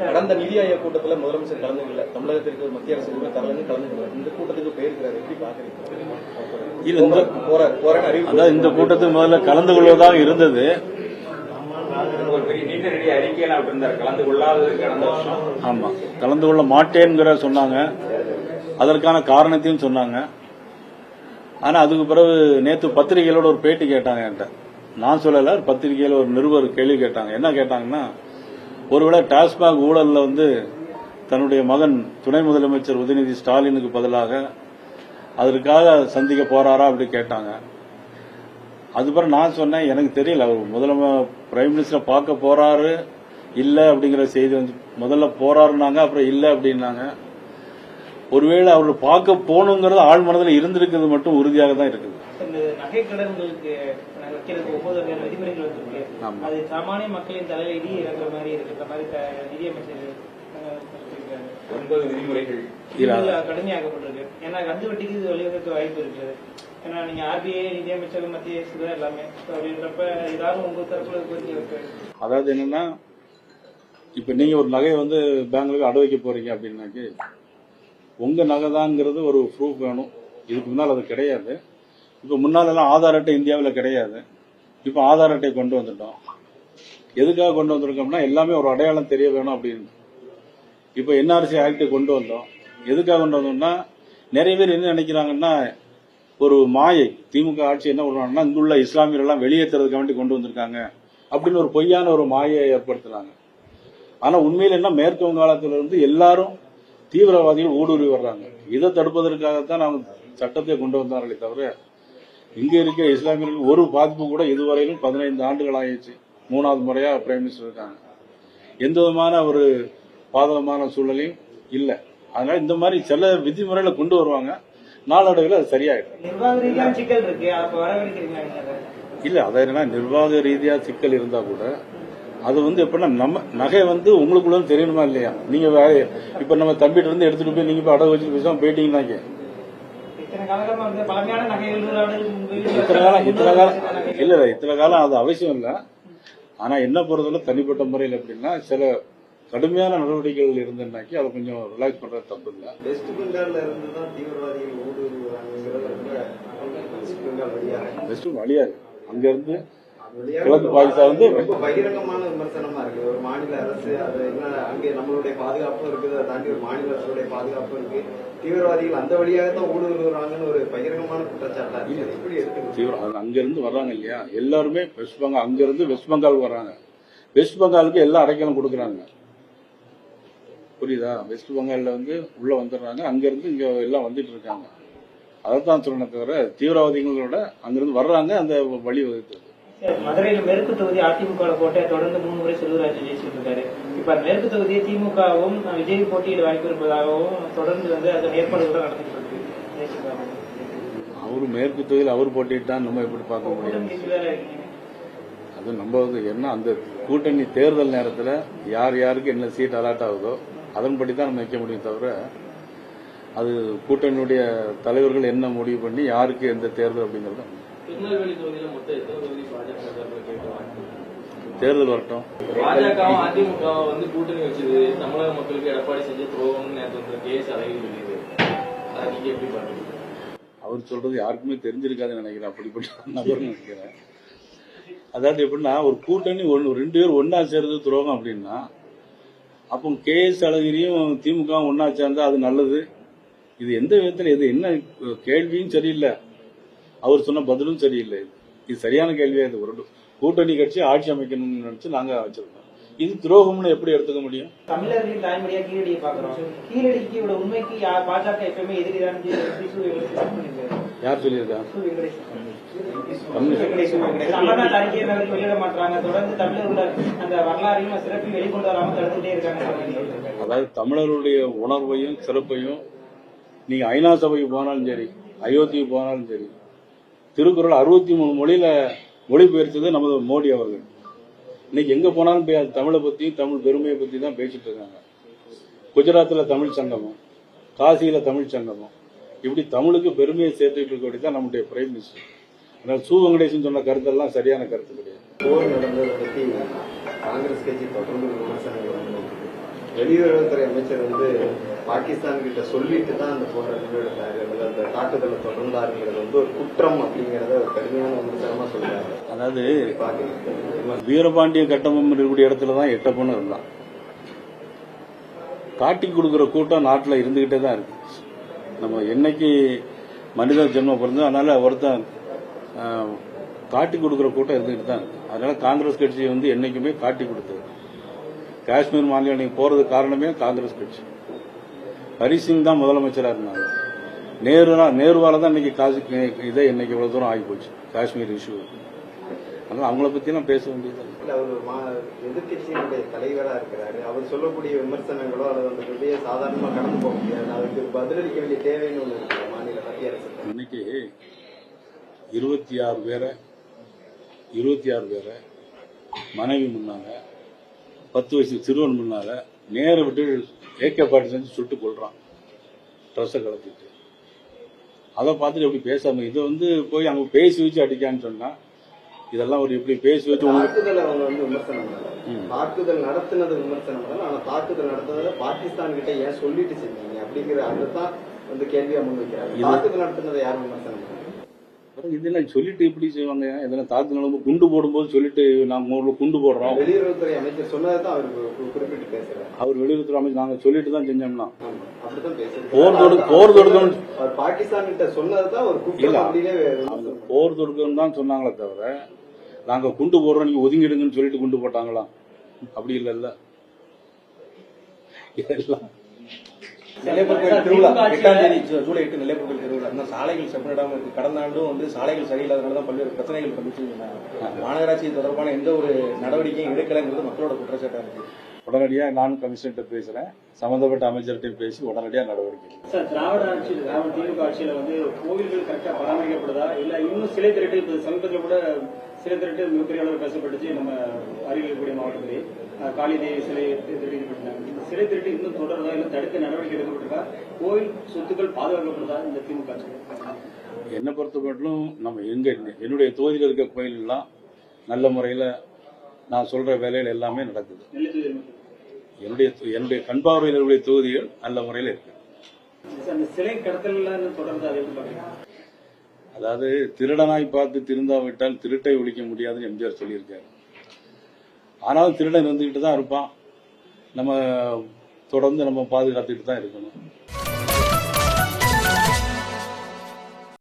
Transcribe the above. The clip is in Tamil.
கடந்த நிதி ஆயோக் கூட்டத்தில் முதலமைச்சர் கலந்துக்கல, தமிழகத்திற்கு மத்திய அரசு தரலன்னு கலந்துக்கல. இந்த கூட்டத்துக்கு போயிருக்கிறாரு, எப்படி பாக்குறீங்க? இந்த கூட்டத்துக்கு முதல்ல கலந்து கொள்வதாக இருந்தது. ஆமா, கலந்து கொள்ள மாட்டேங்கிற சொன்னாங்க. அதற்கான காரணத்தையும் சொன்னாங்க. ஆனா அதுக்கு பிறகு நேற்று பத்திரிகைகளோட ஒரு பேட்டி கேட்டாங்க என்கிட்ட. நான் சொல்லல, பத்திரிகையில ஒரு நிருபர் கேள்வி கேட்டாங்க. என்ன கேட்டாங்கன்னா, ஒருவேளை டாஸ்மாக் ஊழல்ல தன்னுடைய மகன் துணை முதலமைச்சர் உதயநிதி ஸ்டாலினுக்கு பதிலாக அதற்காக சந்திக்க போறாரா அப்படி கேட்டாங்க. அதுக்கப்புறம் நான் சொன்னேன், எனக்கு தெரியல, அவர் பிரைம் மினிஸ்டரை பார்க்க போறாரு இல்ல அப்படிங்கிற செய்தி முதல்ல போறாருனாங்க, அப்புறம் இல்ல அப்படின்னாங்க. ஒருவேளை அவர் பார்க்க போகணுங்கிறது ஆழ் மனதில் இருந்திருக்கிறது மட்டும் உறுதியாக தான் இருக்குது. நகைக்கடன்களுக்கு வைக்கிறதுக்கு 9 விதிமுறைகள் வந்திருக்கு. அது சாமானிய மக்களின் தலையில இடி இறங்குற மாதிரி இருக்கிற மாதிரி நிதியமைச்சர் 9 விதிமுறைகள் கடுமையாக்கப்பட்டிருக்கு. ஏன்னா கந்து வட்டிக்கு இது வழிவகுக்க வாய்ப்பு இருக்கு. ஏன்னா நீங்க ஆர்பிஐ, நிதியமைச்சர், மத்திய அரசு தான் எல்லாமே அப்படின்றப்ப ஏதாவது உங்க தரப்புல கோரிக்கை இருக்கு. அதாவது என்னன்னா, இப்ப நீங்க ஒரு நகையை பேங்க்ல அடை வைக்க போறீங்க அப்படின்னாக்கி உங்க நகைதான்ங்கிறது ஒரு ப்ரூஃப் வேணும். இதுக்கு முன்னால் அது கிடையாது. இப்ப முன்னாலெல்லாம் ஆதார் அட்டை இந்தியாவில் கிடையாது. இப்ப ஆதார் அட்டை கொண்டு வந்துட்டோம். எதுக்காக கொண்டு வந்திருக்கோம்னா, எல்லாமே ஒரு அடையாளம் தெரிய வேணும் அப்படின்னு. இப்ப என்ஆர்சி ஆக்ட் கொண்டு வந்தோம். எதுக்காக கொண்டு வந்தோம்னா, நிறைய பேர் என்ன நினைக்கிறாங்கன்னா, ஒரு மாயை, திமுக ஆட்சி என்ன பண்ணுவாங்கன்னா, இங்குள்ள இஸ்லாமியர் எல்லாம் வெளியேற்றுறதுக்கு வேண்டி கொண்டு வந்திருக்காங்க அப்படின்னு ஒரு பொய்யான ஒரு மாயை ஏற்படுத்துறாங்க. ஆனா உண்மையில என்ன, மேற்கு வங்காளத்திலிருந்து எல்லாரும் தீவிரவாதிகள் ஊடுருவி வர்றாங்க. இதை தடுப்பதற்காகத்தான் அவங்க சட்டத்தை கொண்டு வந்தார்களே தவிர, இங்க இருக்க இஸ்லாமியர்கள் ஒரு பாதிப்பு கூட இதுவரையிலும் 15 ஆண்டுகள் ஆயிடுச்சு. 3வது முறையா பிரைம் மினிஸ்டர் இருக்காங்க. எந்த விதமான ஒரு பாதகமான சூழலையும் இல்லை. அதனால இந்த மாதிரி சில விதிமுறைகளை கொண்டு வருவாங்க. நாளடைவில் அது சரியாயிடும். இல்ல, அதாவது நிர்வாக ரீதியா சிக்கல் இருந்தா கூட அது எப்படின்னா, நம்ம நகை உங்களுக்குள்ள தெரியணுமா இல்லையா? நீங்க இப்ப நம்ம தம்பிட்டு இருந்து எடுத்துட்டு போய் நீங்க அடகு வச்சுட்டு பேசாம போயிட்டீங்கன்னாக்க இத்தனை காலம் அது அவசியம் இல்லை. ஆனா என்ன பொறுத்தவரை தனிப்பட்ட முறையில் எப்படின்னா, சில கடுமையான நடவடிக்கைகள் இருந்தனாக்கி அதை கொஞ்சம் ரிலாக்ஸ் பண்றது தப்பு இல்லை. வெஸ்ட் பெங்கால்ல இருந்து தான் தீவிரவாதிகள் வெஸ்ட் வழியா இருக்கு. அங்க இருந்து கிழக்கு பாகிஸ்தான் ரொம்ப பகிரங்கமான விமர்சனமா இருக்கு. ஒரு மாநில அரசு அது அங்கே நம்மளுடைய பாதுகாப்பும் இருக்குது, அதை தாண்டி ஒரு மாநில அரசுடைய பாதுகாப்பும் இருக்கு. தீவிரவாதிகள் அந்த வழியாகத்தான் ஊடுருவுறாங்கன்னு ஒரு பகிரங்கமான குற்றச்சாட்டா இருக்கு. எப்படி இருக்கு? அங்க இருந்து வர்றாங்க இல்லையா, எல்லாருமே வெஸ்ட் பெங்கால், அங்க இருந்து வெஸ்ட் பெங்கால் வர்றாங்க. வெஸ்ட் பெங்காலுக்கு எல்லா அடைக்கலம் கொடுக்குறாங்க. புரியுதா? வெஸ்ட் பெங்கால்ல உள்ள வந்துடுறாங்க. அங்க இருந்து இங்க எல்லாம் வந்துட்டு இருக்காங்க. அதைத்தான் சொல்லணும் தவிர, தீவிரவாதிகளோட அங்கிருந்து வர்றாங்க, அந்த வழி வகுத்து. மதுரையில் மேற்கு தொகுதி அதிமுக கோட்டை தொடர்ந்து 3 முறை செல்வராஜ் ஜெயிச்சுட்டு இருக்காரு. இப்ப மேற்கு தொகுதியை திமுகவும் விஜய் போட்டியிட வாய்ப்பு இருப்பதாகவும் தொடர்ந்து அதை ஏற்பாடுகள் நடந்துட்டு இருக்கு. அவரு மேற்கு தொகுதியில் அவர் போட்டிட்டா நம்ம எப்படி பார்க்க முடியும்? அது நம்ம என்ன, அந்த கூட்டணி தேர்தல் நேரத்தில் யார் யாருக்கு என்ன சீட் அலாட் ஆகுதோ அதன்படி தான் நம்ம வைக்க முடியும் தவிர, அது கூட்டணியுடைய தலைவர்கள் என்ன முடிவு பண்ணி யாருக்கு எந்த தேர்தல் அப்படிங்கறது. திருநெல்வேலி தொகுதியில மொத்தம் எத்தனை தொகுதி பாஜக தேர்தல் வரட்டும். பாஜகவும் அதிமுக கூட்டணி வச்சது தமிழக மக்களுக்கு எடப்பாடி செஞ்ச துரோகம்னு நேற்று கேஸ் அழகிரி சொல்லியது. அதை நீங்க எப்படி பாருங்க? அவர் சொல்றது யாருக்குமே தெரிஞ்சிருக்காதுன்னு நினைக்கிறேன். அப்படிப்பட்ட நபர் நினைக்கிறேன். அதாவது எப்படின்னா, ஒரு கூட்டணி 2 பேர் ஒன்னா சேர்றது துரோகம் அப்படின்னா, அப்போ கேஎஸ் அழகிரியும் திமுக ஒன்னா சேர்ந்தா அது நல்லது. இது எந்த விதத்துல, இது என்ன கேள்வியும் சரியில்லை, அவர் சொன்ன பதிலும் சரியில்லை. இது சரியான கேள்வியா? இது ஒரு கூட்டணி கட்சி ஆட்சி அமைக்கணும்னு நினைச்சு நாங்க வச்சிருக்கோம். இது துரோகம்னு எப்படி எடுத்துக்க முடியும்? தமிழர்களின் தாய்மொழியா கீழடியை பாக்குறோம். கீழடிக்கு உண்மைக்கு பாஜக எப்பவுமே எதிரிதான். யார் சொல்லியிருக்கா? அமர்நாத் அறிக்கையை வெளியிட மாட்டாங்க. தொடர்ந்து தமிழர்களோட அந்த வரலாறையும் சிறப்பையும் வெளிக்கொண்டு வராம தடுத்துட்டே இருக்காங்க. அதாவது தமிழர்களுடைய உணர்வையும் சிறப்பையும் நீங்க ஐநா சபைக்கு போனாலும் சரி, அயோத்திக்கு போனாலும் சரி, திருக்குறள் 63 மொழியில மொழிபெயர்த்தது நமது மோடி அவர்கள். இன்னைக்கு எங்க போனாலும் தமிழை பத்தி, தமிழ் பெருமையை பத்தி தான் பேசிட்டு இருக்காங்க. குஜராத்ல தமிழ் சங்கமம், காசியில தமிழ் சங்கமம், இப்படி தமிழுக்கு பெருமையை சேர்த்துட்டு இருக்க தான் நம்முடைய பிரைம் மினிஸ்டர். அதனால சு வெங்கடேசன் சொன்ன கருத்தெல்லாம் சரியான கருத்து கிடையாது. போர் நடந்ததை பத்தி காங்கிரஸ் கட்சி தொடர்ந்து விமர்சனங்கள் வெளியுறவுத்துறை அமைச்சர் வந்து பாகிஸ்தான் கிட்ட சொல்லிட்டு தான் அந்த போரை முன்னெடுத்தாரு அல்லது அந்த தாக்குதலை தொடர்ந்தாருங்கிறது வந்து ஒரு குற்றம் அப்படிங்கறத ஒரு கடுமையான விமர்சனமா சொல்றாரு. அதாவது பாக்குறீங்க வீரபாண்டிய கட்டபொம்மன் இருக்கக்கூடிய இடத்துல தான் எட்டப்பொண்ணு இருந்தான். காட்டி கொடுக்குற கூட்டம் நாட்டில் இருந்துகிட்டே தான் இருக்கு. நம்ம என்னைக்கு மனித ஜென்மம் பிறந்தோம், அதனால ஒருத்தன் காட்டி கொடுக்குற கூட்டம் இருந்துகிட்டு தான் இருக்கு. அதனால காங்கிரஸ் கட்சி வந்து என்னைக்குமே காட்டி கொடுத்தது. காஷ்மீர் மாநிலம் நீங்க போறதுக்கு காரணமே காங்கிரஸ் கட்சி. ஹரிசிங் தான் முதலமைச்சராக இருந்தாங்க. நேருவால தான் இன்னைக்கு இதே இன்னைக்கு இவ்வளவு தூரம் ஆகி போச்சு காஷ்மீர் இஷ்யூ. அதனால அவங்கள பத்தி எல்லாம் பேச வேண்டியது. அவர் எதிர்கட்சியினுடைய தலைவரா இருக்கிறாரு. அவர் சொல்லக்கூடிய விமர்சனங்களோ அல்லது அந்த விதையை சாதாரணமா கடந்து போக முடியாது. அதுக்கு பதிலளிக்க வேண்டிய தேவைன்னு ஒண்ணு இருக்கு மாநில மத்திய அரசு. இன்னைக்கு 26 பேரை மனைவி முன்னால 10 வயசு சிறுவன் முன்னால நேர விட்டு AK-47 சுட்டு கொள்றான், ட்ரெஸ்ஸை கலத்திட்டு. அதை பார்த்துட்டு எப்படி பேசாம இதை வந்து போய் அங்க பேசி வச்சு அடிக்கான்னு சொன்னா இதெல்லாம் ஒரு எப்படி பேசி வச்சு தாக்குதல் அவங்க வந்து விமர்சனம் பண்ணல. தாக்குதல் நடத்தினது விமர்சனம் பண்ணல. ஆனா தாக்குதல் நடத்தினதை பாகிஸ்தான் கிட்ட ஏன் சொல்லிட்டு செஞ்சீங்க அப்படிங்கிற அதைத்தான் வந்து கேள்வியா முன்வைக்கிறாங்க. தாக்குதல் நடத்தினதை யாரும் விமர்சனம் பண்ணல. இதெல்லாம் சொல்லிட்டு எப்படி செய்வாங்க? இதெல்லாம் தாக்குதல் குண்டு போடும்போது சொல்லிட்டு நாங்க குண்டு போடுறோம். வெளியுறவுத்துறை அமைச்சர் சொன்னதான் அவர் குறிப்பிட்டு பேசுறாரு. அவர் வெளியுறவுத்துறை அமைச்சர் நாங்க சொல்லிட்டு தான் செஞ்சோம்னா அப்படித்தான் பேசுறாரு. போர் தொடுக்கணும் அவர் பாகிஸ்தான் கிட்ட சொன்னதுதான் ஒரு குற்றம் அப்படின்னே போர் தொடுக்கணும் தான் சொன்னாங்களே தவிர நாங்க குண்டு போடுறோம் நீங்க ஒதுங்கிடுங்கன்னு சொல்லிட்டு குண்டு போட்டாங்களா? அப்படி இல்ல. இதெல்லாம் நெல்லையப்பர் திருவிழா 8ஆம் தேதி ஜூலை 8 நெல்லையப்பர் திருவிழா. இன்னும் சாலைகள் செப்பனிடாம இருக்கு. கடந்த ஆண்டும் வந்து சாலைகள் சரியில்லாதனால பல்வேறு பிரச்சனைகள் வந்துச்சு. மாநகராட்சி தொடர்பான எந்த ஒரு நடவடிக்கையும் எடுக்கலைங்கிறது மக்களோட குற்றச்சாட்டா இருக்கு. உடனடியா நானும் கமிஷனர்கிட்ட பேசுறேன், சம்பந்தப்பட்ட அமைச்சர்கிட்ட பேசி உடனடியா நடவடிக்கை. சார், திராவிட திமுக ஆட்சியில வந்து கோவில்கள் கரெக்டா பராமரிக்கப்படுதா இல்ல இன்னும் சிலை திரட்டு சமீபத்தில் கூட சிலை திரட்டு மிகப்பெரிய அளவில் பேசப்பட்டுச்சு. நம்ம அருகில் இருக்கக்கூடிய மாவட்டத்திலே காளிதேவி சிலை திருடிக்கப்பட்டாங்க. இந்த சிலை திருட்டு இன்னும் தொடர்றதா இல்ல தடுக்க நடவடிக்கை எடுக்கப்பட்டிருக்கா? கோவில் சொத்துக்கள் பாதுகாக்கப்படுதா இந்த திமுக ஆட்சி? என்னை பொறுத்த மட்டும் நம்ம என்னுடைய தொகுதியில் இருக்க கோயில் எல்லாம் நல்ல முறையில நான் சொல்ற வேலைகள் எல்லாமே நடக்குது. என்னுடைய கண்பார்வையில் இருக்கக்கூடிய தொகுதிகள் நல்ல முறையில் இருக்கு. சிலை கடத்தல் தொடர்ந்து அதாவது திருடனாய் பார்த்து திருந்தாவிட்டால் திருட்டை ஒழிக்க முடியாதுன்னு எம்ஜிஆர் சொல்லியிருக்காரு. ஆனாலும் திருடன் இருந்துகிட்டு தான் இருப்பான். நம்ம தொடர்ந்து நம்ம பாதுகாத்துக்கிட்டு தான் இருக்கணும்.